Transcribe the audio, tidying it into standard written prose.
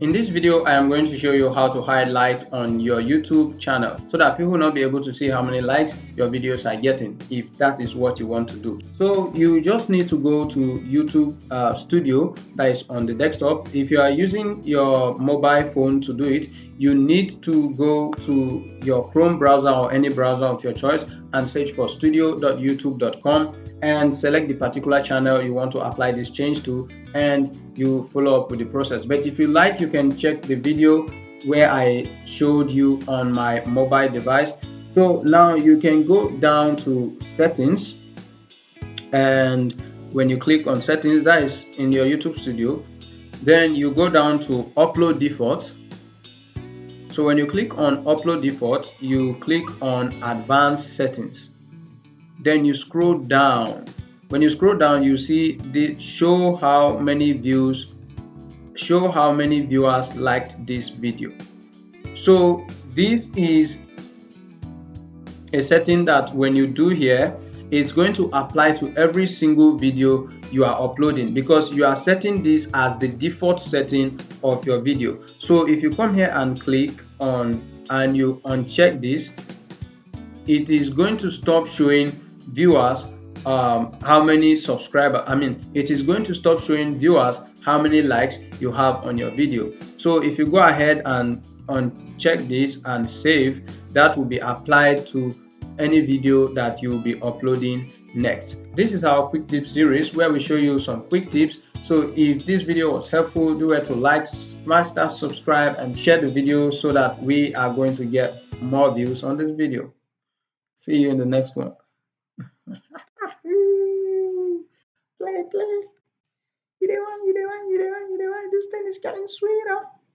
In this video, I am going to show you how to hide light on your YouTube channel so that people will not be able to see how many likes your videos are getting, if that is what you want to do. So you just need to go to YouTube Studio that is on the desktop. If you are using your mobile phone to do it, you need to go to your Chrome browser or any browser of your choice and search for studio.youtube.com and select the particular channel you want to apply this change to, and you follow up with the process. But if you like, you can check the video where I showed you on my mobile device. So now you can go down to settings, and when you click on settings, that is in your YouTube Studio, then you go down to upload default. So when you click on upload default, you click on advanced settings, then you scroll down. When you scroll down, you see the show how many viewers liked this video. So this is a setting that when you do here, it's going to apply to every single video you are uploading, because you are setting this as the default setting of your video. So if you come here and click on and you uncheck this, it is going to stop showing viewers how many subscribers, it is going to stop showing viewers how many likes you have on your video. So if you go ahead and uncheck this and save, that will be applied to any video that you will be uploading next. This is our quick tip series where we show you some quick tips. So if this video was helpful, do it to like, smash that subscribe, and share the video so that we are going to get more views on this video. See you in the next one. Play, play. You don't want. This thing is getting sweeter.